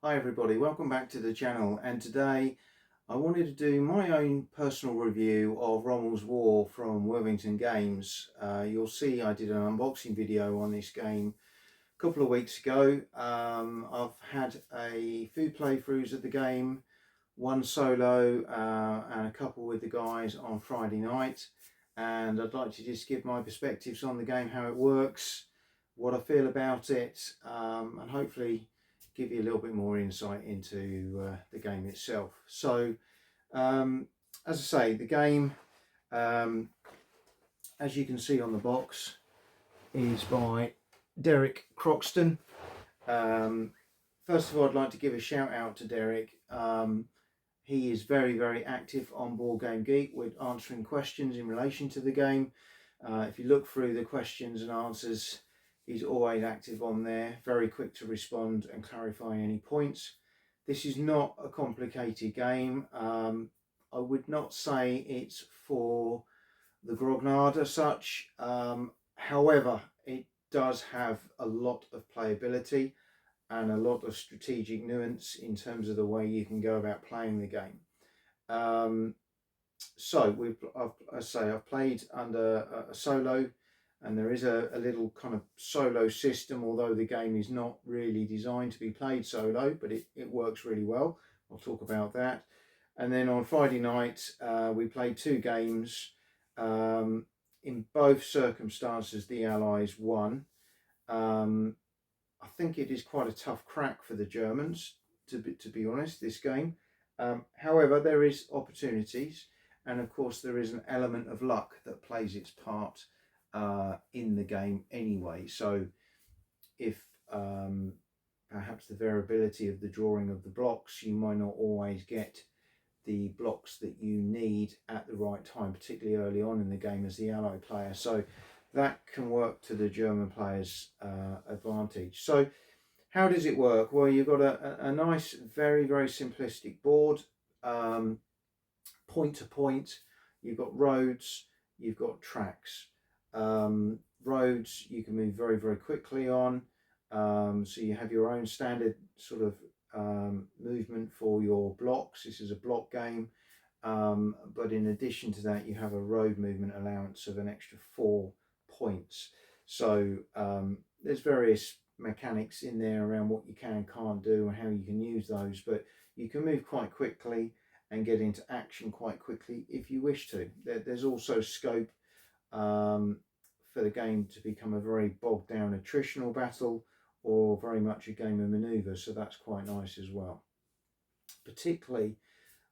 Hi everybody, welcome back to the channel, and today I wanted to do my own personal review of Rommel'sWar from Wargames. You'll see I did an unboxing video on this game a couple of weeks ago. I've had a few playthroughs of the game, one solo and a couple with the guys on Friday night, and I'd like to just give my perspectives on the game, how it works, what I feel about it, and hopefully give you a little bit more insight into the game itself. So as I say, the game, as you can see on the box, is by Derek Croxton. First of all, I'd like to give a shout out to Derek. He is very active on Board Game Geek with answering questions in relation to the game. If you look through the questions and answers, he's always active on there, very quick to respond and clarify any points. This is not a complicated game. I would not say it's for the grognard as such. However, it does have a lot of playability and a lot of strategic nuance in terms of the way you can go about playing the game. So I've played under a solo, and there is a little kind of solo system, although the game is not really designed to be played solo, but it works really well. I'll talk about that. And then on Friday night, we played two games. In both circumstances, the Allies won. I think it is quite a tough crack for the Germans, to be honest, this game. However, there is opportunities, and of course there is an element of luck that plays its part in the game anyway. So if perhaps the variability of the drawing of the blocks, you might not always get the blocks that you need at the right time, particularly early on in the game as the ally player. So that can work to the German players' advantage. So how does it work? Well, you've got a nice, very simplistic board, point to point. You've got roads, you've got tracks. Roads you can move very quickly on, so you have your own standard sort of movement for your blocks. This is a block game, but in addition to that you have a road movement allowance of an extra 4 points. So there's various mechanics in there around what you can and can't do and how you can use those, but you can move quite quickly and get into action quite quickly if you wish to. There's also scope for the game to become a very bogged down attritional battle, or very much a game of manoeuvre, so that's quite nice as well, particularly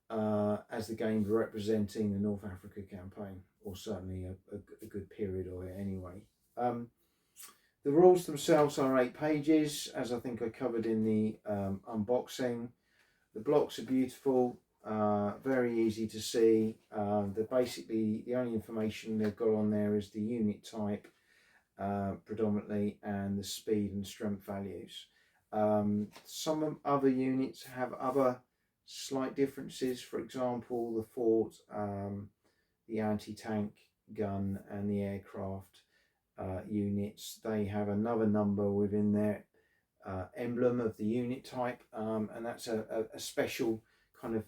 as the game representing the North Africa campaign, or certainly a good period of it anyway. The rules themselves are 8 pages, as I think I covered in the unboxing. The blocks are beautiful, very easy to see. Basically the only information they've got on there is the unit type predominantly, and the speed and strength values. Some other units have other slight differences. For example, the fort, the anti-tank gun and the aircraft units, they have another number within their emblem of the unit type, and that's a special kind of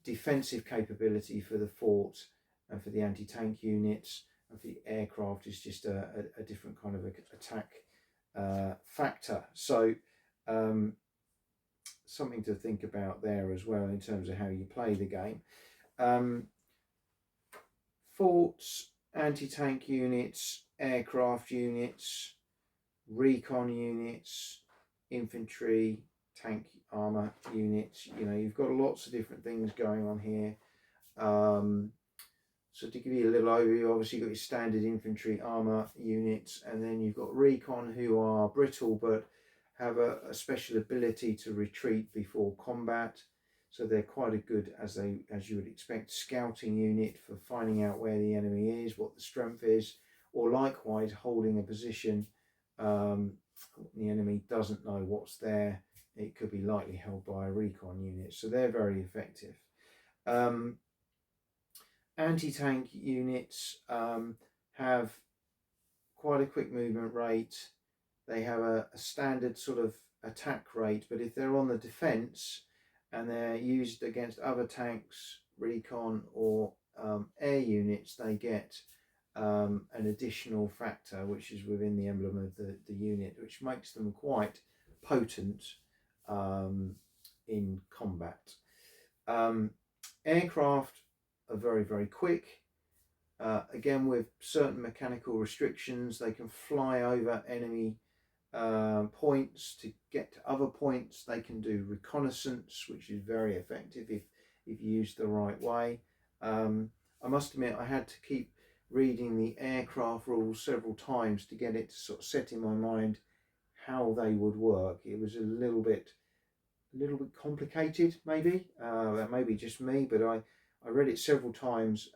defensive capability for the fort and for the anti-tank units, and for the aircraft is just a different kind of attack factor. So something to think about there as well in terms of how you play the game. Forts, anti-tank units, aircraft units, recon units, infantry, tank armor units. You know, you've got lots of different things going on here. So to give you a little overview, obviously you've got your standard infantry armor units, and then you've got recon, who are brittle but have a special ability to retreat before combat. So they're quite a good, as you would expect, scouting unit for finding out where the enemy is, what the strength is, or likewise holding a position. The enemy doesn't know what's there. It could be lightly held by a recon unit, so they're very effective. Anti-tank units have quite a quick movement rate. They have a standard sort of attack rate, but if they're on the defence and they're used against other tanks, recon, or air units, they get an additional factor which is within the emblem of the unit, which makes them quite potent in combat. Aircraft are very, very quick. Again, with certain mechanical restrictions, they can fly over enemy points to get to other points. They can do reconnaissance, which is very effective if used the right way. I must admit, I had to keep reading the aircraft rules several times to get it to sort of set in my mind how they would work. It was a little bit complicated, maybe. Maybe just me, but I read it several times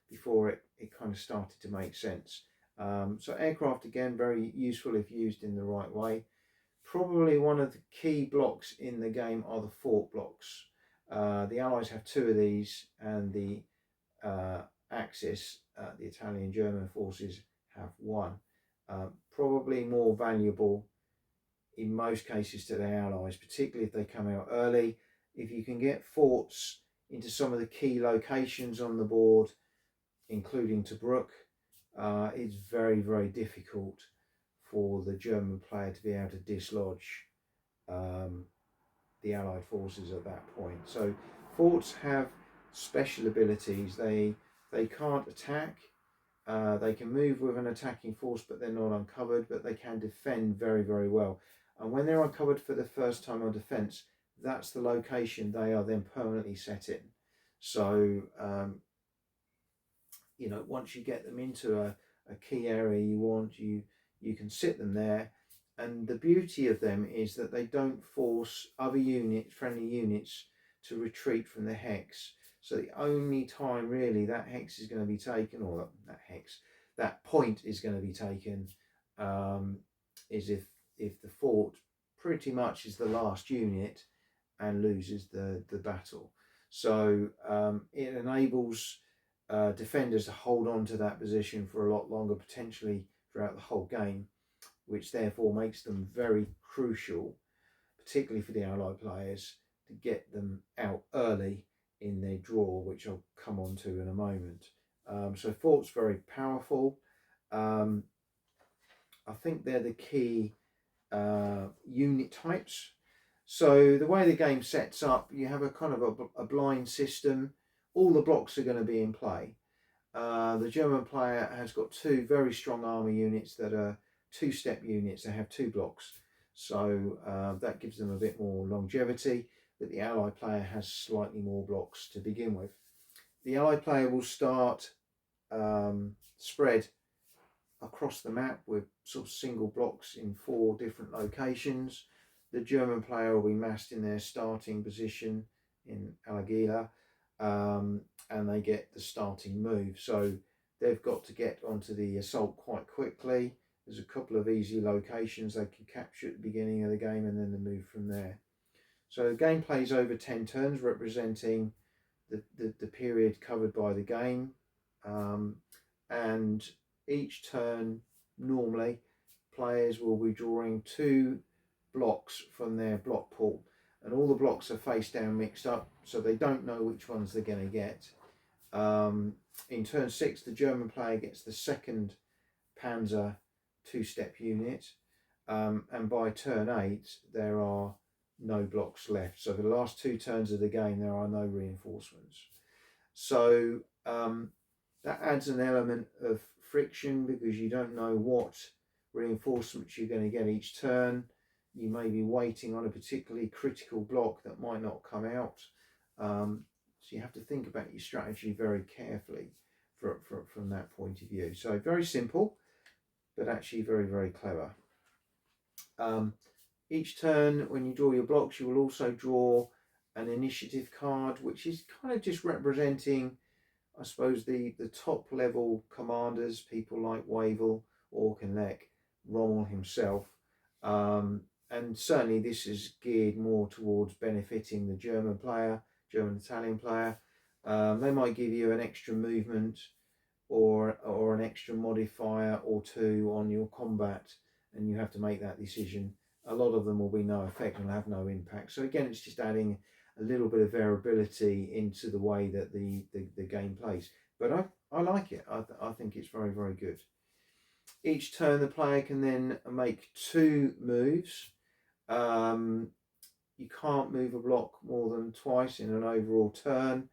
before it kind of started to make sense. So aircraft, again, very useful if used in the right way. Probably one of the key blocks in the game are the fort blocks. The Allies have 2 of these, and the Axis, the Italian-German forces, have 1. Probably more valuable in most cases to the Allies, particularly if they come out early. If you can get forts into some of the key locations on the board, including Tobruk, it's very, very difficult for the German player to be able to dislodge the Allied forces at that point. So forts have special abilities. They can't attack. They can move with an attacking force, but they're not uncovered, but they can defend very, very well. And when they're uncovered for the first time on defence, that's the location they are then permanently set in. So, you know, once you get them into a key area you want, you can sit them there. And the beauty of them is that they don't force other units, friendly units, to retreat from the hex. So the only time really that hex is going to be taken, or that point is going to be taken, is if the fort pretty much is the last unit and loses the battle. So it enables defenders to hold on to that position for a lot longer, potentially throughout the whole game, which therefore makes them very crucial, particularly for the Allied players, to get them out early in their draw, which I'll come on to in a moment. So fort's very powerful. I think they're the key unit types. So the way the game sets up, you have a kind of a blind system. All the blocks are going to be in play. The German player has got 2 very strong army units that are 2-step units. They have 2 blocks, so that gives them a bit more longevity, but the Allied player has slightly more blocks to begin with. The Allied player will start spread across the map with sort of single blocks in 4 different locations. The German player will be massed in their starting position in Alagila, and they get the starting move. So they've got to get onto the assault quite quickly. There's a couple of easy locations they can capture at the beginning of the game, and then they move from there. So the game plays over 10 turns, representing the period covered by the game, and each turn normally players will be drawing 2 blocks from their block pool, and all the blocks are face down mixed up, so they don't know which ones they're going to get. In turn 6, the German player gets the 2nd Panzer 2-step unit, and by turn 8 there are no blocks left. So for the last 2 turns of the game there are no reinforcements. So that adds an element of friction, because you don't know what reinforcements you're going to get each turn. You may be waiting on a particularly critical block that might not come out. So you have to think about your strategy very carefully from that point of view. So very simple, but actually very, very clever. Each turn, when you draw your blocks, you will also draw an initiative card, which is kind of just representing, I suppose, the top level commanders, people like Wavell, Auchinleck, Rommel himself. And certainly this is geared more towards benefiting the German player, German-Italian player. They might give you an extra movement or an extra modifier or 2 on your combat, and you have to make that decision a lot of them will be no effect and have no impact. So again, it's just adding a little bit of variability into the way that the game plays. But I like it. I think it's very, very good. Each turn the player can then make 2 moves. You can't move a block more than twice in an overall turn.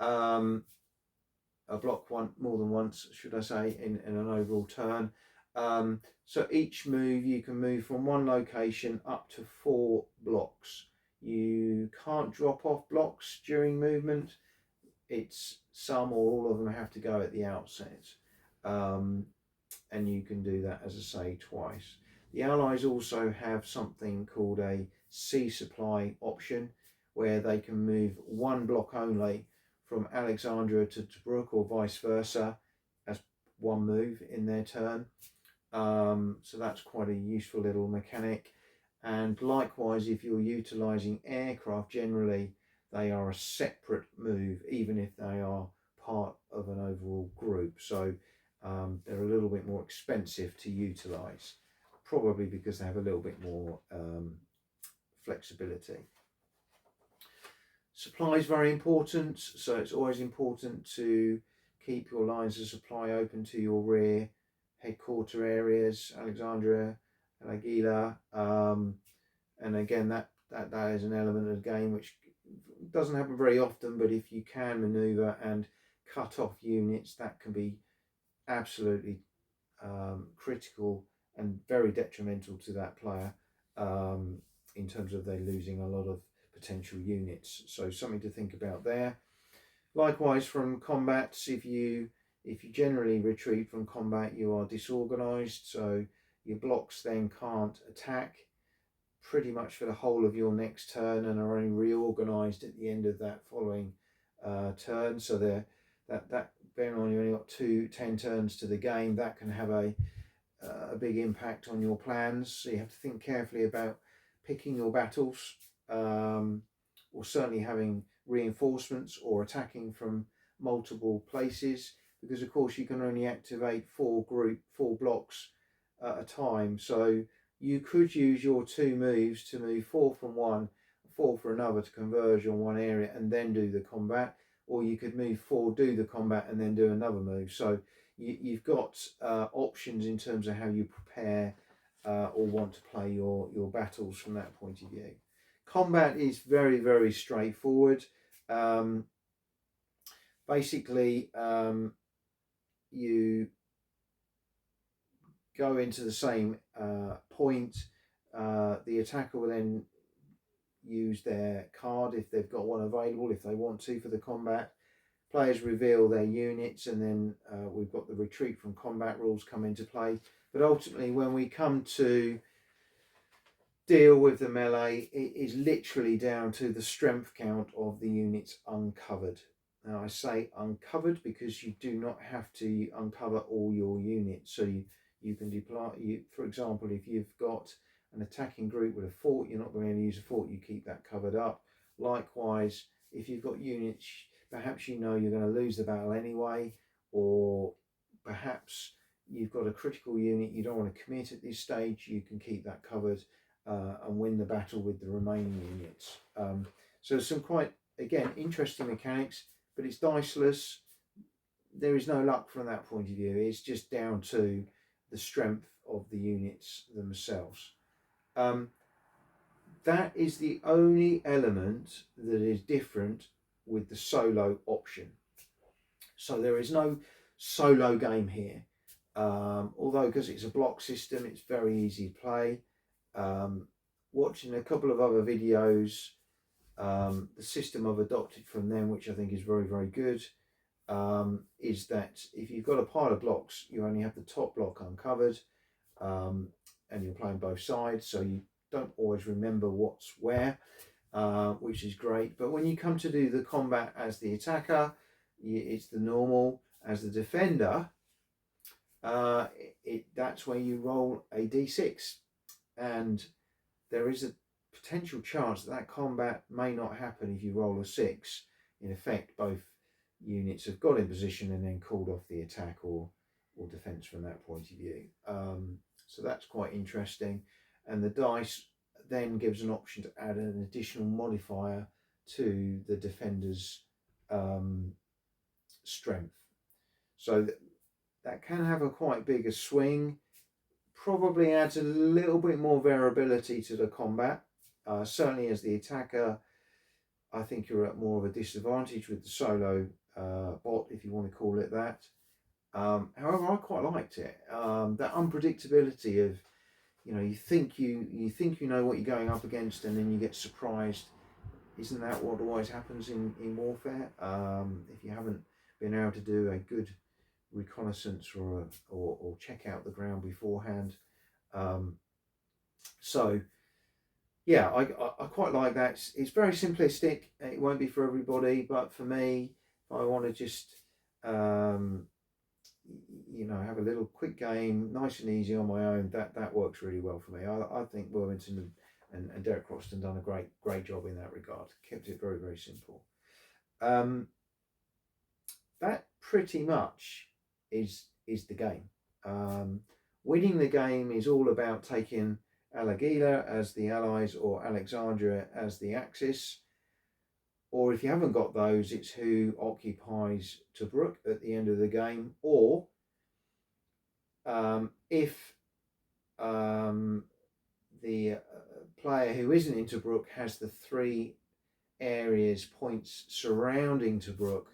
A block more than once, should I say, in an overall turn. So each move you can move from one location up to 4 blocks. You can't drop off blocks during movement. It's some or all of them have to go at the outset. And you can do that, as I say, twice. The Allies also have something called a sea supply option, where they can move 1 block only from Alexandria to Tobruk or vice versa as 1 move in their turn. So that's quite a useful little mechanic. And likewise, if you're utilising aircraft, generally they are a separate move, even if they are part of an overall group. So they're a little bit more expensive to utilise, probably because they have a little bit more flexibility. Supply is very important, so it's always important to keep your lines of supply open to your rear headquarter areas, Alexandria and Aguila. And again, that is an element of the game which doesn't happen very often, but if you can manoeuvre and cut off units, that can be absolutely critical and very detrimental to that player in terms of they losing a lot of potential units. So something to think about there. Likewise, from combats, if you generally retreat from combat, you are disorganized, so your blocks then can't attack pretty much for the whole of your next turn and are only reorganized at the end of that following turn. So that bearing on you only got 10 turns to the game, that can have a big impact on your plans. So you have to think carefully about picking your battles, or certainly having reinforcements or attacking from multiple places, because of course you can only activate 4 blocks at a time. So you could use your 2 moves to move 4 from one, 4 for another to converge on one area and then do the combat, or you could move 4, do the combat and then do another move. So you've got options in terms of how you prepare or want to play your battles from that point of view. Combat is very, very straightforward. Basically, you go into the same point. The attacker will then use their card if they've got one available, if they want to, for the combat. Players reveal their units, and then we've got the retreat from combat rules come into play. But ultimately, when we come to deal with the melee, it is literally down to the strength count of the units uncovered. Now I say uncovered because you do not have to uncover all your units. So you can deploy, for example, if you've got an attacking group with a fort, you're not going to use a fort, you keep that covered up. Likewise, if you've got units, perhaps you know you're going to lose the battle anyway, or perhaps you've got a critical unit you don't want to commit at this stage, you can keep that covered and win the battle with the remaining units. So some quite, again, interesting mechanics, but it's diceless. There is no luck from that point of view. It's just down to the strength of the units themselves. That is the only element that is different with the solo option. So there is no solo game here. Although because it's a block system, it's very easy to play. Watching a couple of other videos, the system I've adopted from them, which I think is very, very good, is that if you've got a pile of blocks, you only have the top block uncovered, and you're playing both sides, so you don't always remember what's where, which is great. But when you come to do the combat as the attacker, it's the normal. As the defender, that's where you roll a d6, and there is a potential chance that combat may not happen if you roll a 6. In effect, both units have got in position and then called off the attack or defence from that point of view. So that's quite interesting. And the dice then gives an option to add an additional modifier to the defender's strength. So that can have a quite big a swing. Probably adds a little bit more variability to the combat. Certainly as the attacker, I think you're at more of a disadvantage with the solo bot, if you want to call it that. However, I quite liked it. That unpredictability of, you think you know what you're going up against, and then you get surprised. Isn't that what always happens in warfare? If you haven't been able to do a good reconnaissance or check out the ground beforehand. So yeah, I quite like that. It's very simplistic. It won't be for everybody, but for me, if I want to just have a little quick game, nice and easy on my own, that works really well for me. I think Wilmington and Derek Croston done a great job in that regard. Kept it very, very simple. That pretty much is the game. Winning the game is all about taking Alagila as the allies or Alexandria as the axis. Or if you haven't got those, it's who occupies Tobruk at the end of the game. Or if the player who isn't in Tobruk has the 3 points surrounding Tobruk,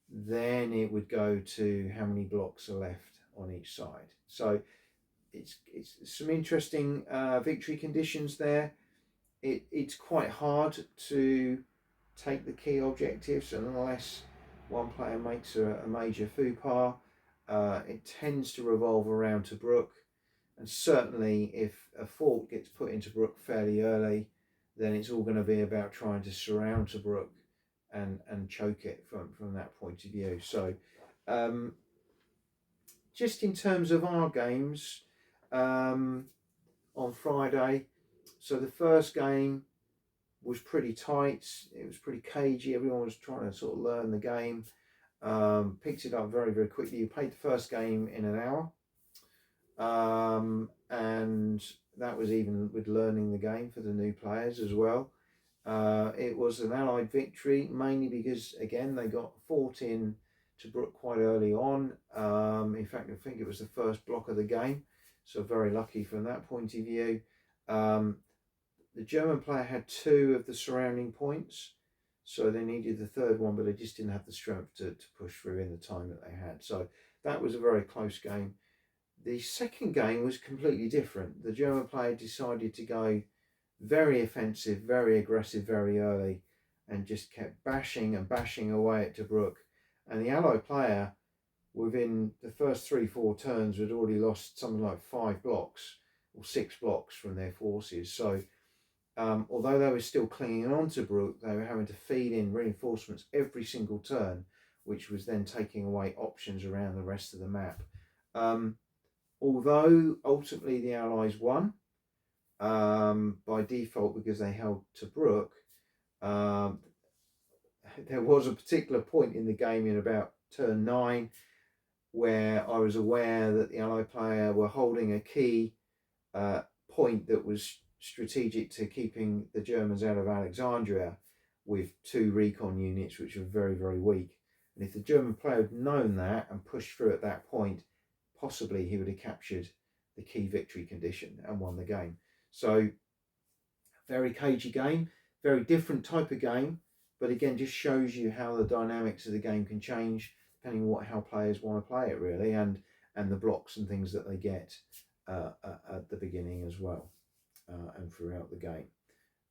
then it would go to how many blocks are left on each side. So it's some interesting victory conditions there. It's quite hard to take the key objectives unless one player makes a major faux pas. It tends to revolve around Tobruk, and certainly if a fort gets put into Tobruk fairly early, then it's all going to be about trying to surround Tobruk and choke it from that point of view. So just in terms of our games on Friday, so the first game was pretty tight. It was pretty cagey. Everyone was trying to sort of learn the game. Picked it up very, very quickly. You played the first game in an hour. And that was even with learning the game for the new players as well. It was an Allied victory, mainly because, again, they got fought in Tobruk quite early on. In fact, I think it was the first block of the game. So very lucky from that point of view. The German player had 2 of the surrounding points, so they needed the 3rd one, but they just didn't have the strength to push through in the time that they had. So that was a very close game. The second game was completely different. The German player decided to go very offensive, very aggressive, very early, and just kept bashing and bashing away at Tobruk. And the Allied player, within the first 3-4 turns, had already lost something like 5 blocks or 6 blocks from their forces. So although they were still clinging on to Tobruk, they were having to feed in reinforcements every single turn, which was then taking away options around the rest of the map. Although ultimately the Allies won by default because they held Tobruk, there was a particular point in the game in about turn 9 where I was aware that the Allied player were holding a key point that was strategic to keeping the Germans out of Alexandria with 2 recon units, which were very, very weak. And if the German player had known that and pushed through at that point, possibly he would have captured the key victory condition and won the game. So very cagey game, very different type of game, but again just shows you how the dynamics of the game can change depending on how players want to play it, really, and the blocks and things that they get at the beginning as well, and throughout the game.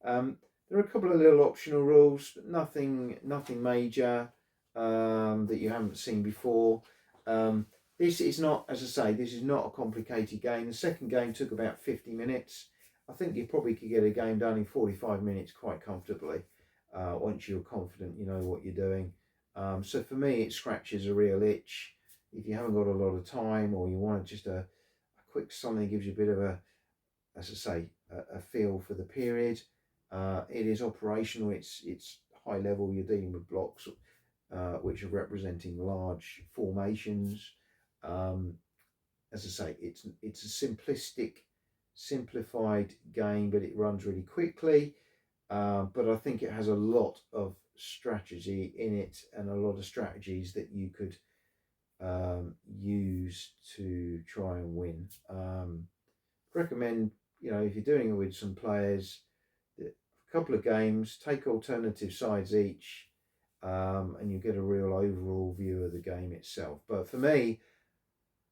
There are a couple of little optional rules, but nothing major that you haven't seen before. This is not, as I say, this is not a complicated game. The second game took about 50 minutes. I think you probably could get a game done in 45 minutes quite comfortably once you're confident you know what you're doing. So for me, it scratches a real itch. If you haven't got a lot of time, or you want just a quick something that gives you a bit of a, as I say, a feel for the period. It is operational. It's high level. You're dealing with blocks which are representing large formations. As I say, it's a simplistic simplified game, but it runs really quickly. But I think it has a lot of strategy in it, and a lot of strategies that you could use to try and win. Recommend, if you're doing it with some players, a couple of games, take alternative sides each, and you get a real overall view of the game itself. But for me,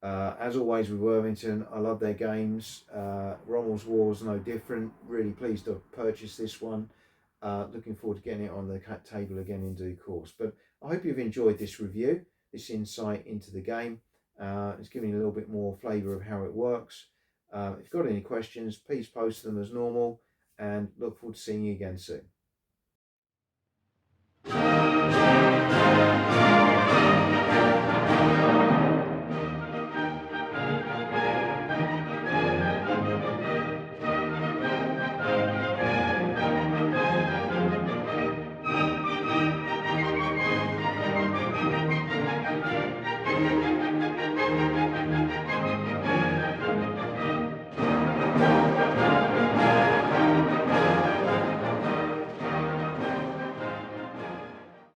as always with Worthington, I love their games. Rommel'sWar is no different. Really pleased to purchase this one. Looking forward to getting it on the table again in due course. But I hope you've enjoyed this review, this insight into the game. It's giving you a little bit more flavour of how it works. If you've got any questions, please post them as normal, and look forward to seeing you again soon.